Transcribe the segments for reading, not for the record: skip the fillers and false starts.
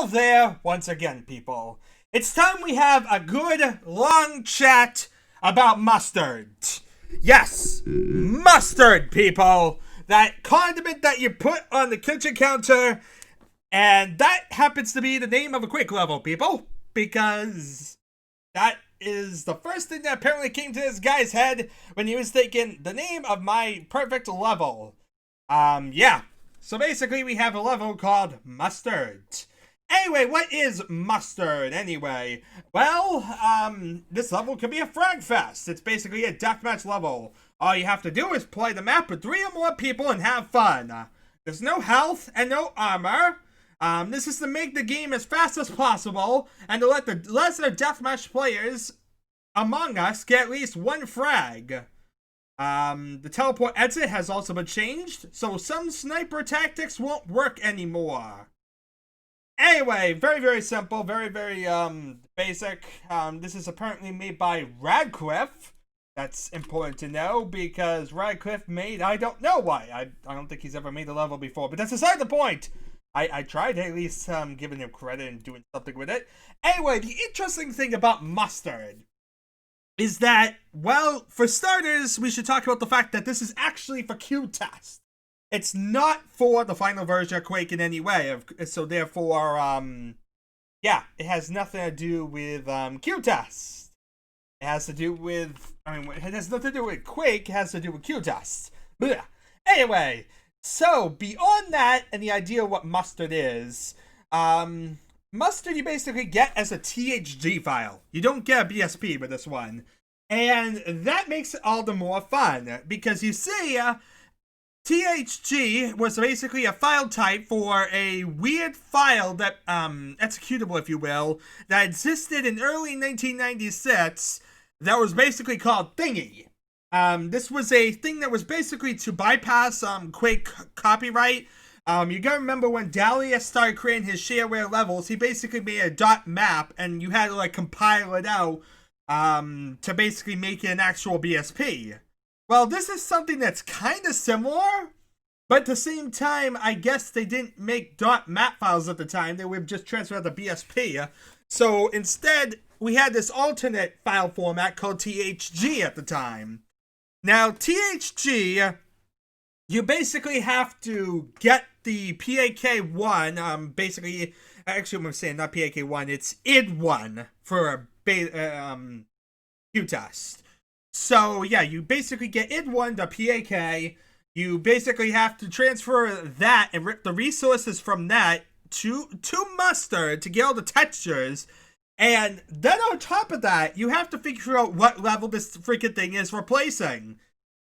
Hello there, once again, people. It's time we have a good, long chat about mustard. Yes, mustard, people. That condiment that you put on the kitchen counter, and that happens to be the name of a quick level, people, because that is the first thing that apparently came to this guy's head when he was thinking the name of my perfect level. Yeah. So basically we have a level called Mustard. Anyway, what is Mustard anyway? Well, this level can be a frag fest. It's basically a deathmatch level. All you have to do is play the map with 3 or more people and have fun. There's no health and no armor. This is to make the game as fast as possible and to let the lesser deathmatch players among us get at least 1 frag. The teleport exit has also been changed, so some sniper tactics won't work anymore. Anyway, very simple, very basic. This is apparently made by Radcliffe. That's important to know because Radcliffe made, I don't know why. I don't think he's ever made a level before, but that's beside the point. I tried at least giving him credit and doing something with it. Anyway, the interesting thing about Mustard is that, well, for starters, we should talk about the fact that this is actually for Qtest. It's not for the final version of Quake in any way, so therefore, yeah, it has nothing to do with Qtest. It has to do with, it has nothing to do with Quake, it has to do with Qtest. Blah. Anyway, so beyond that and the idea of what Mustard is, Mustard you basically get as a THG file. You don't get a BSP with this one. And that makes it all the more fun. Because you see, THG was basically a file type for a weird file that, executable if you will, that existed in early 1996 that was basically called Thingy. This was a thing that was basically to bypass Quake copyright. You gotta remember when Dahlia started creating his shareware levels, he basically made a dot map and you had to like compile it out to basically make it an actual BSP. Well, this is something that's kind of similar, but at the same time, I guess they didn't make dot map files at the time. They would just transfer the BSP. So instead, we had this alternate file format called THG at the time. Now, THG, you basically have to get the PAK1, basically, actually I'm saying not PAK1, it's ID1 for a Qtest. So yeah, you basically get ID1 to PAK, you basically have to transfer that and rip the resources from that to Mustard to get all the textures, and then on top of that, you have to figure out what level this freaking thing is replacing.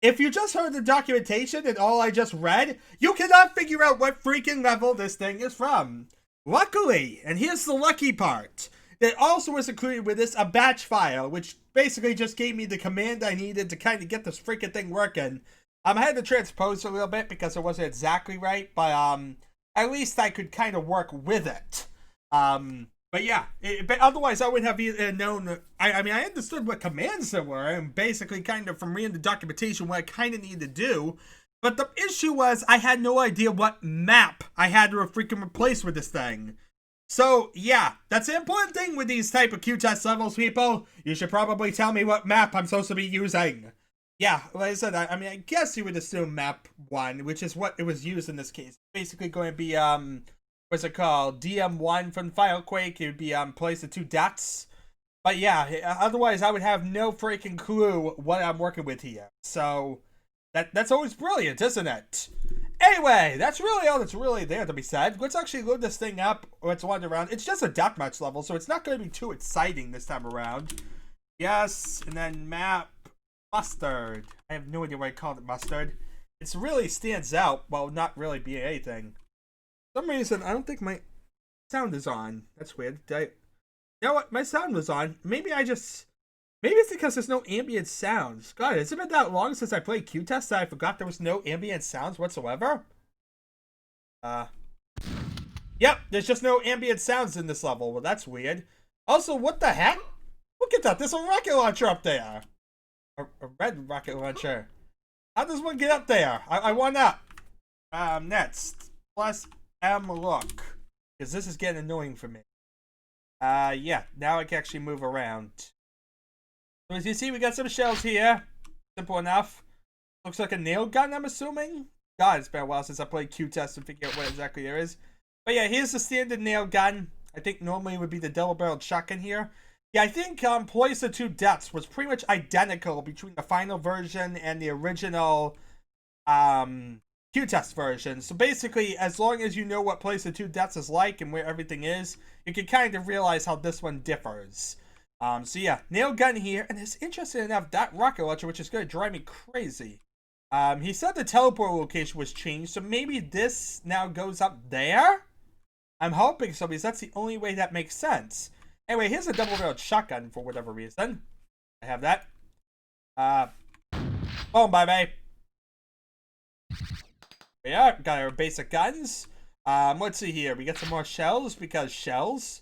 If you just heard the documentation and all I just read, you cannot figure out what freaking level this thing is from. Luckily, and here's the lucky part, there also was included with this a batch file, which basically just gave me the command I needed to kind of get this freaking thing working. I had to transpose a little bit because it wasn't exactly right, but at least I could kind of work with it. But yeah, but otherwise I wouldn't have known. I understood what commands there were, and basically kind of from reading the documentation what I kind of needed to do. But the issue was I had no idea what map I had to freaking replace with this thing. So yeah, that's the important thing with these type of Qtest levels, people. You should probably tell me what map I'm supposed to be using. Yeah, like I said, I guess you would assume map 1, which is what it was used in this case. Basically going to be, what's it called? DM1 from Filequake. It would be placed at 2 dots. But yeah, otherwise I would have no freaking clue what I'm working with here. So that's always brilliant, isn't it? Anyway, that's really all that's really there to be said. Let's actually load this thing up. Let's wander around. It's just a deathmatch level, so it's not going to be too exciting this time around. Yes, and then map Mustard. I have no idea why I called it Mustard. It really stands out while not really being anything. For some reason, I don't think my sound is on. That's weird. You know what? My sound was on. Maybe it's because there's no ambient sounds. God, has it been that long since I played Qtest that I forgot there was no ambient sounds whatsoever? Yep, there's just no ambient sounds in this level. Well, that's weird. Also, what the heck? Look at that, there's a rocket launcher up there. A red rocket launcher. How does one get up there? I want up. Next. Plus M look. because this is getting annoying for me. Yeah, now I can actually move around. So as you see, we got some shells here. Simple enough. Looks like a nail gun, I'm assuming. God, it's been a while since I played Qtest and figured out what exactly there is. But yeah, here's the standard nail gun. I think normally it would be the double-barreled shotgun here. Yeah, I think Place of Two Deaths was pretty much identical between the final version and the original Qtest version. So basically, as long as you know what Place of Two Deaths is like and where everything is, you can kind of realize how this one differs. So yeah, nail gun here, and it's interesting enough, that rocket launcher, which is going to drive me crazy. He said the teleport location was changed, so maybe this now goes up there? I'm hoping so, because that's the only way that makes sense. Anyway, here's a double-barreled shotgun for whatever reason. I have that. Boom, bye-bye. Yeah, got our basic guns. Let's see here. We got some more shells, because shells,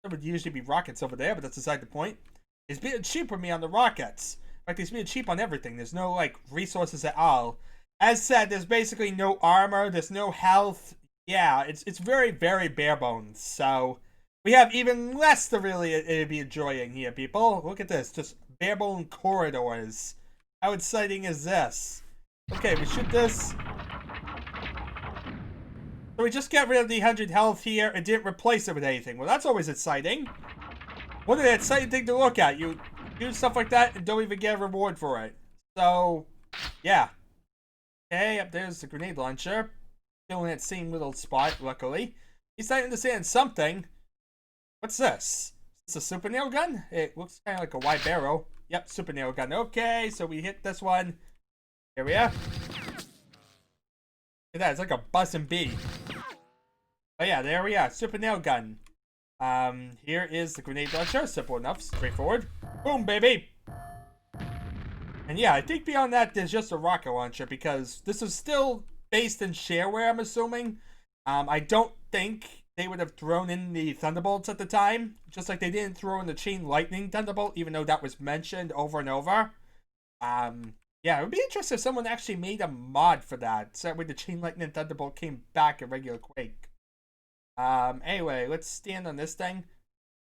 there would usually be rockets over there, but that's beside the point. It's being cheap for me on the rockets. In fact, it's being cheap on everything. There's no, like, resources at all. As said, there's basically no armor. There's no health. Yeah, it's very, very bare bones. So, we have even less to really be enjoying here, people. Look at this. Just bare bone corridors. How exciting is this? Okay, we shoot this. So we just got rid of the 100 health here and didn't replace it with anything. Well, that's always exciting. What an exciting thing to look at. You do stuff like that and don't even get a reward for it. So, yeah. Okay, up there's the grenade launcher. Still in that same little spot, luckily. He's starting to understand something. What's this? Is this a super nail gun? It looks kind of like a wide barrel. Yep, super nail gun. Okay, so we hit this one. Here we are. Look at that, it's like a buzzing bee. Oh yeah, there we are. Super nail gun. Here is the grenade launcher. Simple enough, straightforward. Boom, baby! And yeah, I think beyond that, there's just a rocket launcher, because this is still based in shareware, I'm assuming. I don't think they would have thrown in the Thunderbolts at the time, just like they didn't throw in the Chain Lightning Thunderbolt, even though that was mentioned over and over. Yeah, it would be interesting if someone actually made a mod for that, so that way the Chain Lightning Thunderbolt came back in regular Quake. Anyway, let's stand on this thing.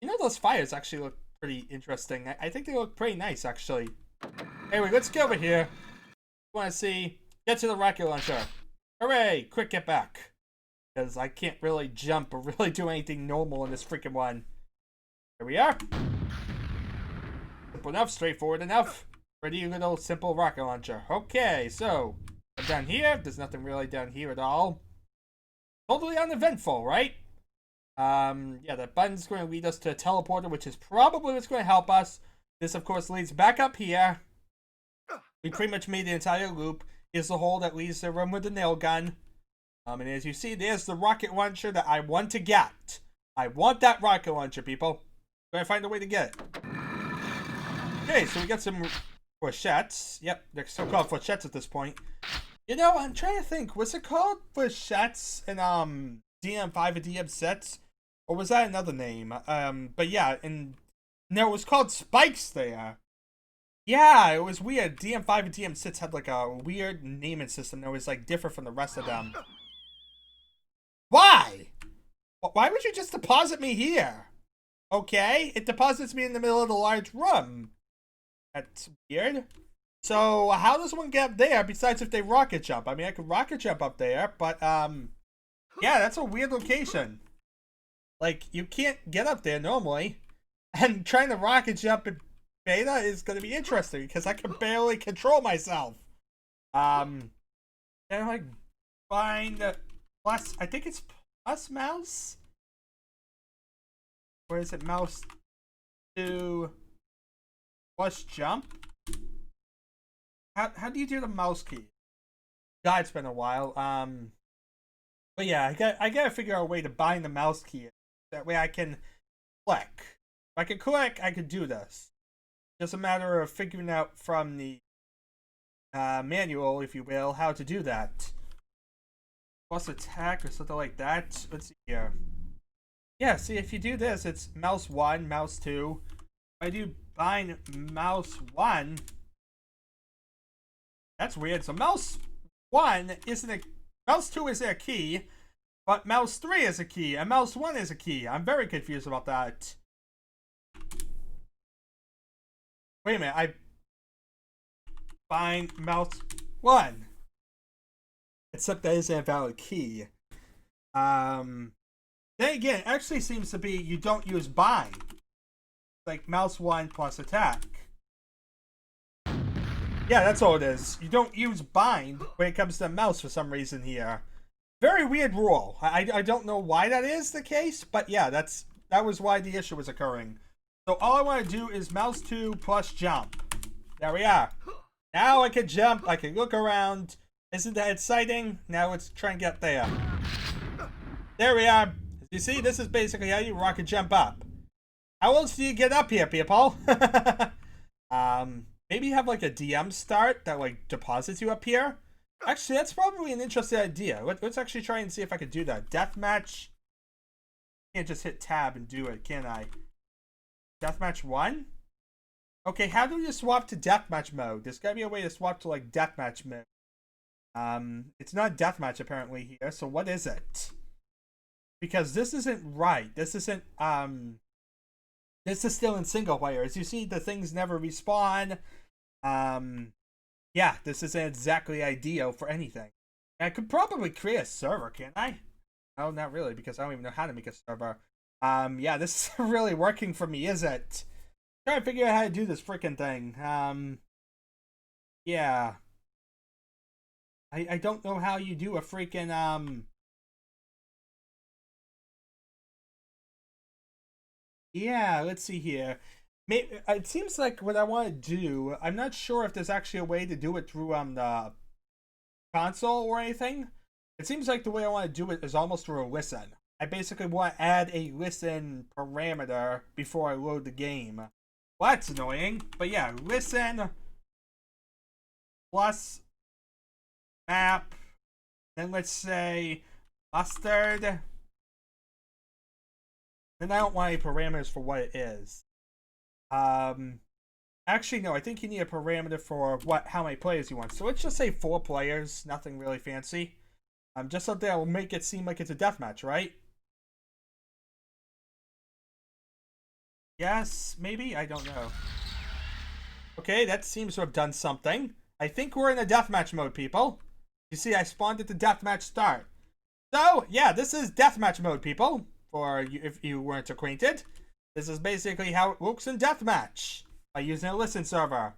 You know, those fires actually look pretty interesting. I think they look pretty nice, actually. Anyway, let's get over here. Want to see? Get to the rocket launcher. Hooray! Quick, get back. Because I can't really jump or really do anything normal in this freaking one. Here we are. Simple enough, straightforward enough. Pretty little simple rocket launcher. Okay, so down here, there's nothing really down here at all. Totally uneventful, right? Yeah, that button's going to lead us to a teleporter, which is probably what's going to help us. This, of course, leads back up here. We pretty much made the entire loop. Here's the hole that leads to the room with the nail gun. And as you see, there's the rocket launcher that I want to get. I want that rocket launcher, people. Gotta find a way to get it. Okay, so we got some flechettes. Yep, they're so-called flechettes at this point. You know, I'm trying to think. Was it called flechettes in DM5 and DM6? Or was that another name? But yeah, no, it was called spikes there. Yeah, it was weird. DM5 and DM6 had like a weird naming system that was like different from the rest of them. Why? Why would you just deposit me here? Okay, it deposits me in the middle of the large room. That's weird. So, how does one get up there besides if they rocket jump? I mean, I could rocket jump up there, but, yeah, that's a weird location. Like, you can't get up there normally. And trying to rocket jump in beta is going to be interesting, because I can barely control myself. Can I find plus, I think it's plus mouse? Or is it mouse to plus jump? How do you do the mouse key? God, it's been a while. But yeah, I gotta figure out a way to bind the mouse key. That way I can click. If I can click, I can do this. Just a matter of figuring out from the manual, if you will, how to do that. Plus attack or something like that. Let's see here. Yeah, see, if you do this, it's mouse 1, mouse 2. If I do bind mouse 1, that's weird. So mouse 1 isn't a mouse 2 is a key. But mouse 3 is a key, and mouse 1 is a key. I'm very confused about that. Wait a minute, I find mouse 1. Except that is a valid key. Then again, it actually seems to be you don't use bind. Like mouse 1 plus attack. Yeah, that's all it is. You don't use bind when it comes to the mouse for some reason here. Very weird rule. I don't know why that is the case, but yeah, that was why the issue was occurring. So all I want to do is mouse 2 plus jump. There we are. Now I can jump, I can look around. Isn't that exciting? Now let's try and get there. There we are. As you see, this is basically how you rocket jump up. How else do you get up here, people? Maybe have like a DM start that like deposits you up here. Actually, that's probably an interesting idea. Let's actually try and see if I could do that. Deathmatch. Can't just hit tab and do it, can I? Deathmatch 1? Okay, how do you swap to deathmatch mode? There's gotta be a way to swap to like deathmatch mode. It's not deathmatch apparently here, so what is it? Because this isn't right. This isn't, this is still in single player. As you see, the things never respawn. Yeah, this isn't exactly ideal for anything. I could probably create a server, can't I? No, not really, because I don't even know how to make a server. Yeah, this isn't really working for me, is it? Trying to figure out how to do this freaking thing. Yeah. I don't know how you do a freaking, yeah, let's see here. Maybe, it seems like what I want to do, I'm not sure if there's actually a way to do it through the console or anything. It seems like the way I want to do it is almost through a listen. I basically want to add a listen parameter before I load the game. Well, that's annoying. But yeah, listen plus map. Then let's say mustard. Then I don't want any parameters for what it is. Actually, no, I think you need a parameter for how many players you want. So let's just say 4 players, nothing really fancy. Just something that will make it seem like it's a deathmatch, right? Yes, maybe? I don't know. Okay, that seems to have done something. I think we're in a deathmatch mode, people. You see, I spawned at the deathmatch start. So, yeah, this is deathmatch mode, people. For you, if you weren't acquainted. This is basically how it works in deathmatch. By using a listen server.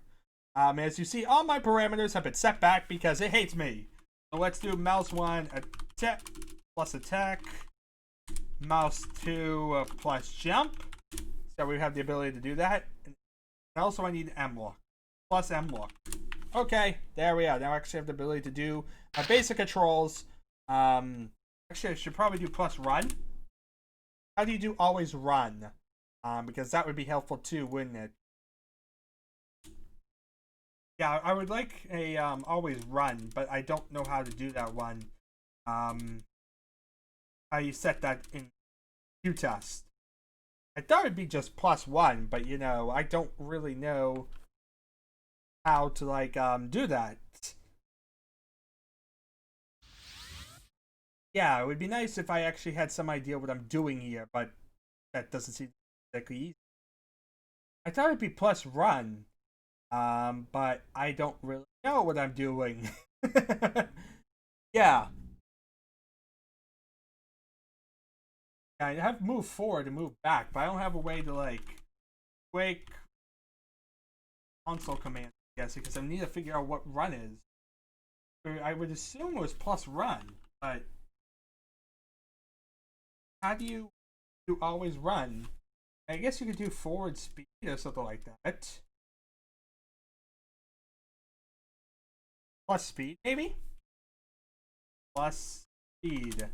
As you see, all my parameters have been set back because it hates me. So let's do mouse 1 attack plus attack. Mouse 2 plus jump. So we have the ability to do that. And also I need M-lock. Plus M-lock. Okay, there we are. Now I actually have the ability to do my basic controls. Actually, I should probably do plus run. How do you do always run? Because that would be helpful too, wouldn't it? Yeah, I would like a always run, but I don't know how to do that one. How you set that in Qtest. I thought it'd be just plus 1, but you know, I don't really know how to like do that. Yeah, it would be nice if I actually had some idea what I'm doing here, but that doesn't seem exactly easy. I thought it'd be plus run, but I don't really know what I'm doing. Yeah. Yeah, I have move forward and move back, but I don't have a way to like quick console command, I guess, because I need to figure out what run is. I would assume it was plus run, but how do you always run? I guess you could do forward speed or something like that. Plus speed, maybe? Plus speed.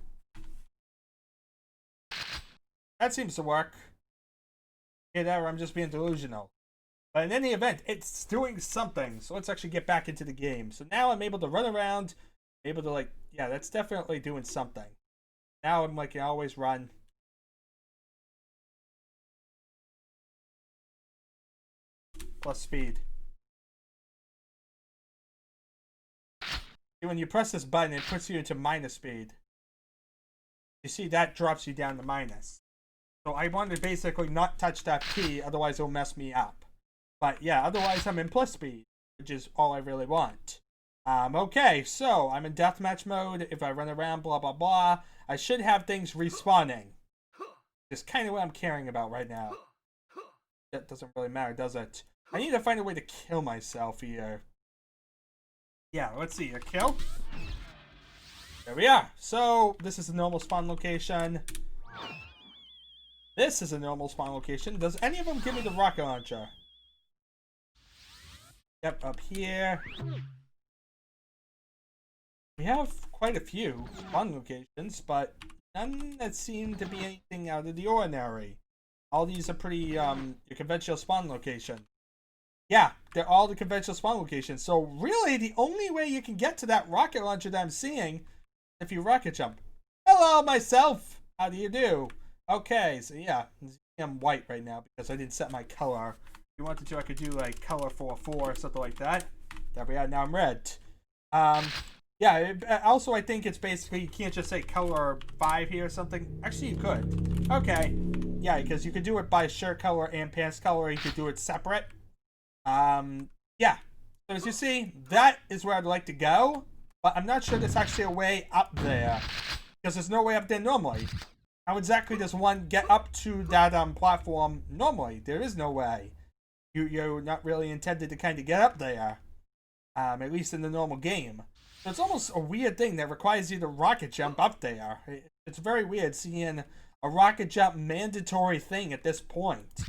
That seems to work. Either I'm just being delusional. But in any event, it's doing something. So let's actually get back into the game. So now I'm able to run around. Able to like, yeah, that's definitely doing something. Now I'm like, I always run. Plus speed. When you press this button, it puts you into minus speed. You see, that drops you down to minus. So I want to basically not touch that key, otherwise it'll mess me up. But yeah, otherwise I'm in plus speed, which is all I really want. Okay, so I'm in deathmatch mode. If I run around, blah, blah, blah, I should have things respawning. It's kind of what I'm caring about right now. That doesn't really matter, does it? I need to find a way to kill myself here. Yeah, let's see. A kill? There we are. So, this is a normal spawn location. This is a normal spawn location. Does any of them give me the rocket launcher? Yep, up here. We have quite a few spawn locations, but none that seem to be anything out of the ordinary. All these are pretty, your conventional spawn location. Yeah, they're all the conventional spawn locations. So really, the only way you can get to that rocket launcher that I'm seeing, if you rocket jump. Hello, myself! How do you do? Okay, so yeah, I'm white right now because I didn't set my color. If you wanted to, I could do like color 4-4 or something like that. There we are, now I'm red. Yeah, also I think it's basically, you can't just say color 5 here or something. Actually, you could. Okay. Yeah, because you could do it by shirt color and pants color. You could do it separate. Yeah. So as you see, that is where I'd like to go. But I'm not sure there's actually a way up there. Because there's no way up there normally. How exactly does one get up to that platform normally? There is no way. You're not really intended to kind of get up there. At least in the normal game. So it's almost a weird thing that requires you to rocket jump up there. It's very weird seeing a rocket jump mandatory thing at this point.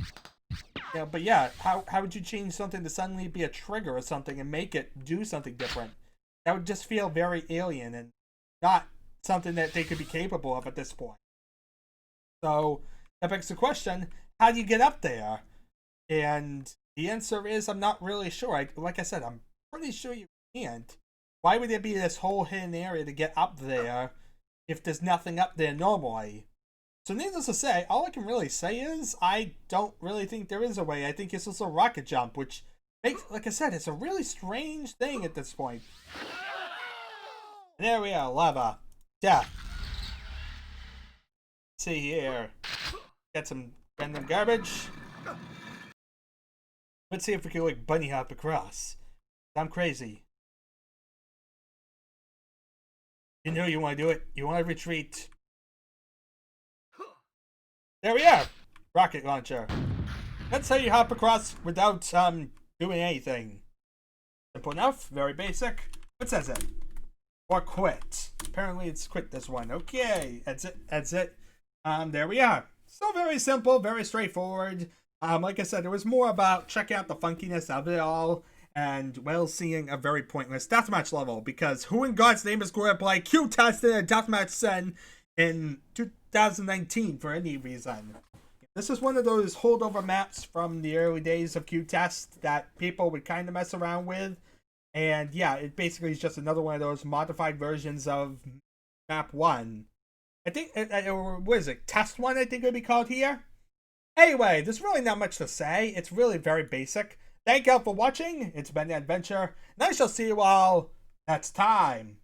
Yeah, but yeah, how would you change something to suddenly be a trigger or something and make it do something different? That would just feel very alien and not something that they could be capable of at this point. So that begs the question, how do you get up there? And the answer is, I'm not really sure. Like I said, I'm pretty sure you can't. Why would there be this whole hidden area to get up there if there's nothing up there normally? So needless to say, all I can really say is I don't really think there is a way. I think it's just a rocket jump, which makes, like I said, it's a really strange thing at this point. There we are, lava. Death. Let's see here. Get some random garbage. Let's see if we can like bunny hop across. I'm crazy. You know you want to do it. You want to retreat. There we are. Rocket launcher. That's how you hop across without doing anything. Simple enough. Very basic. What says it? Or quit. Apparently it's quit this one. Okay. That's it. That's it. There we are. So very simple. Very straightforward. Like I said, it was more about checking out the funkiness of it all. And, well, seeing a very pointless deathmatch level. Because who in God's name is going to play Qtest in a deathmatch scene in 2019 for any reason? This is one of those holdover maps from the early days of Qtest that people would kind of mess around with. And, yeah, it basically is just another one of those modified versions of map 1. I think, what is it? Test 1, I think it would be called here. Anyway, there's really not much to say. It's really very basic. Thank you all for watching. It's been an adventure, and I shall see you all next time.